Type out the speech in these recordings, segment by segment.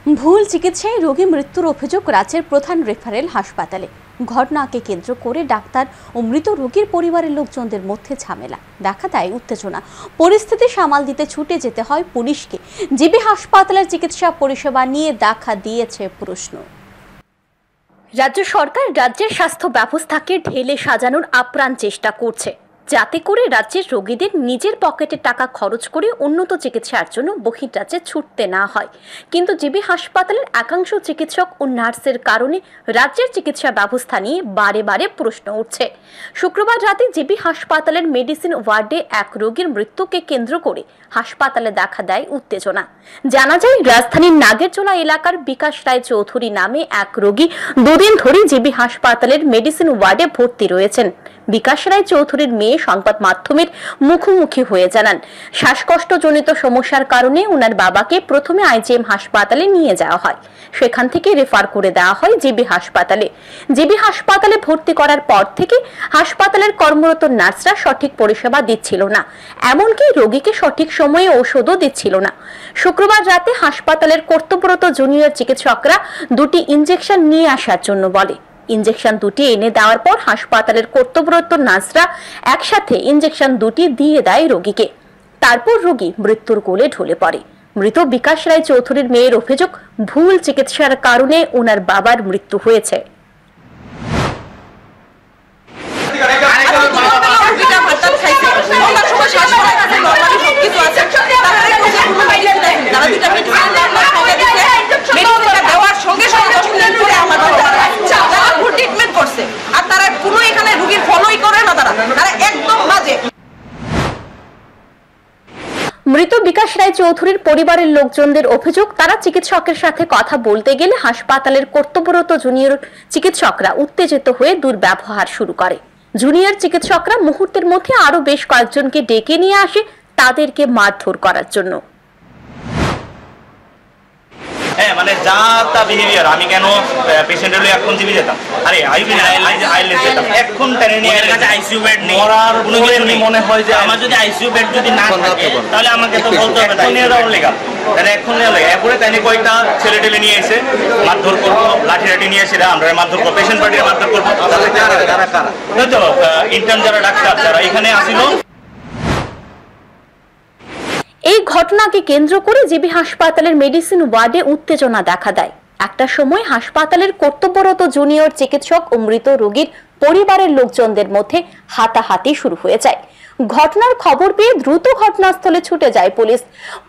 ভুল চিকিৎসায় রোগী মৃত্যুর অভিযোগ রাজ্যের প্রধান রেফারেল হাসপাতালে। ঘটনাকে কেন্দ্র করে ডাক্তার ও মৃত রোগীর পরিবারের লোকজনদের মধ্যে ঝামেলা, দেখা দেয় উত্তেজনা। পরিস্থিতি সামাল দিতে ছুটে যেতে হয় পুলিশকে। জিবি হাসপাতালের চিকিৎসা পরিষেবা নিয়ে দেখা দিয়েছে প্রশ্ন। রাজ্য সরকার রাজ্যের স্বাস্থ্য ব্যবস্থাকে ঢেলে সাজানোর আপ্রাণ চেষ্টা করছে, যাতে করে রাজ্যের রোগীদের নিজের পকেটে টাকা খরচ করে উন্নত চিকিৎসার জন্য বহির্রাজ্যে ছুটতে না হয়। কিন্তু জিবি হাসপাতালের একাংশ চিকিৎসক ও নার্সের কারণে রাজ্যের চিকিৎসা ব্যবস্থা নিয়ে বারে বারে প্রশ্ন উঠছে। শুক্রবার রাতে জিবি হাসপাতালের মেডিসিন ওয়ার্ডে এক রোগীর মৃত্যুকে কেন্দ্র করে হাসপাতালে দেখা দেয় উত্তেজনা। জানা যায়, রাজধানীর নাগেরজোলা এলাকার বিকাশ রায় চৌধুরী নামে এক রোগী দুদিন ধরে জিবি হাসপাতালের মেডিসিন ওয়ার্ডে ভর্তি রয়েছেন। বিকাশ রায় চৌধুরীর মেয়ে সংবাদ মাধ্যমের মুখোমুখি হয়ে জানান, শ্বাসকষ্টজনিত সমস্যার কারণে ওনার বাবাকে প্রথমে আইজিএম হাসপাতালে নিয়ে যাওয়া হয়, সেখান থেকে রেফার করে দেওয়া হয় জিবি হাসপাতালে। জিবি হাসপাতালে ভর্তি করার পর থেকে হাসপাতালের কর্মরত নার্সরা সঠিক পরিষেবা দিচ্ছিল না, এমনকি রোগীকে সঠিক সময়ে ওষুধও দিচ্ছিল না। শুক্রবার রাতে হাসপাতালের কর্তব্যরত জুনিয়র চিকিৎসকরা দুটি ইনজেকশন নিয়ে আসার জন্য বলে। ইনজেকশন দুটি এনে দেওয়ার পর হাসপাতালের কর্তব্যরত নার্সরা একসাথে ইনজেকশন দুটি দিয়ে দেয় রোগীকে। তারপর রোগী মৃত্যুর কোলে ঢলে পড়ে। মৃত বিকাশ রায় চৌধুরীর মেয়ের অভিযোগ, ভুল চিকিৎসার কারণে ওনার বাবার মৃত্যু হয়েছে। মৃত বিকাশ রায় চৌধুরীর পরিবারের লোকজনদের অভিযোগ, তারা চিকিৎসকের সাথে কথা বলতে গেলে হাসপাতালের কর্তব্যরত জুনিয়র চিকিৎসকরা উত্তেজিত হয়ে দুর্ব্যবহার শুরু করে। জুনিয়র চিকিৎসকরা মুহূর্তের মধ্যে আরো বেশ কয়েকজনকে ডেকে নিয়ে আসে তাদেরকে মারধর করার জন্য। মানে যা তা বিহেভিয়ার, আমি কেন পেশেন্টের লই এখন জিবি যেতাম, আরে আইলে যেতাম, এখন টেনে নিয়ে এর কাছে আইসিইউ বেড নেই, মরার কোনো কিছু নেই। মনে হয় যে আমার যদি আইসিইউ বেড যদি না থাকে তাহলে আমাকে তো বলতে হবে তাই নিয়ে যাওয়ার লেগা, তাহলে এখন নিয়ে লাগে। এরপরে তাই কয়েকটা ছেলে টেলে নিয়ে এসে মারধর করবো, লাঠি লাঠি নিয়ে এসে আমরা মারধর করবো, পেশেন্ট পার্টিরা মারধর করবো। তো ইন্টার্ন যারা ডাক্তার যারা এখানে আসিল। এই ঘটনাকে কেন্দ্র করে জিবি হাসপাতালের মেডিসিন ওয়ার্ডে উত্তেজনা দেখা দেয়। একটা সময় হাসপাতালের কর্তব্যরত জুনিয়র চিকিৎসক ও মৃত রোগীর পরিবারের লোকজনদের মধ্যে হাতাহাতি শুরু হয়ে যায়। ঘটনার খবর পেয়ে দ্রুত ঘটনাস্থলে ছুটে যায়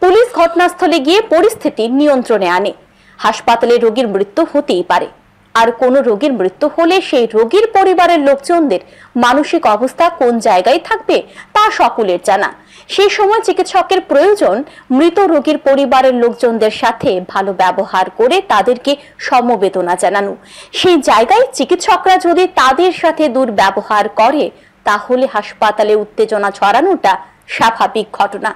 পুলিশ ঘটনাস্থলে গিয়ে পরিস্থিতি নিয়ন্ত্রণে আনে। হাসপাতালে রোগীর মৃত্যু হতেই পারে, আর কোনো রোগীর মৃত্যু হলে সেই রোগীর পরিবারের লোকজনদের মানসিক অবস্থা কোন জায়গায় থাকবে তা সকলের জানা। সেই সময় চিকিৎসকের প্রয়োজন মৃত রোগীর পরিবারের লোকজনদের সাথে ভালো ব্যবহার করে তাদেরকে সমবেদনা জানানো। সেই জায়গায় চিকিৎসকরা যদি তাদের সাথে দুর্ব্যবহার করে তাহলে হাসপাতালে উত্তেজনা ছড়ানোটা স্বাভাবিক ঘটনা।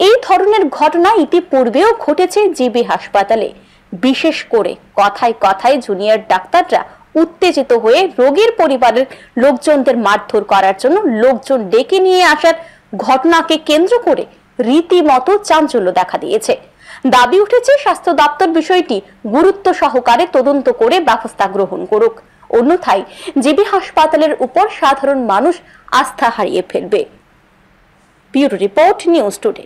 এই ধরনের ঘটনা ইতিপূর্বেও ঘটেছে জিবি হাসপাতালে। বিশেষ করে কথায় কথায় জুনিয়র ডাক্তাররা উত্তেজিত হয়ে রোগীর পরিবারের লোকজনদের মারধর করার জন্য লোকজন ডেকে নিয়ে আসার ঘটনাকে কেন্দ্র করে রীতিমতো চাঞ্চল্য দেখা দিয়েছে। দাবি উঠেছে, স্বাস্থ্য দপ্তর বিষয়টি গুরুত্ব সহকারে তদন্ত করে ব্যবস্থা গ্রহণ করুক, অন্যথায় জিবি হাসপাতালের উপর সাধারণ মানুষ আস্থা হারিয়ে ফেলবে। Bureau report, news today.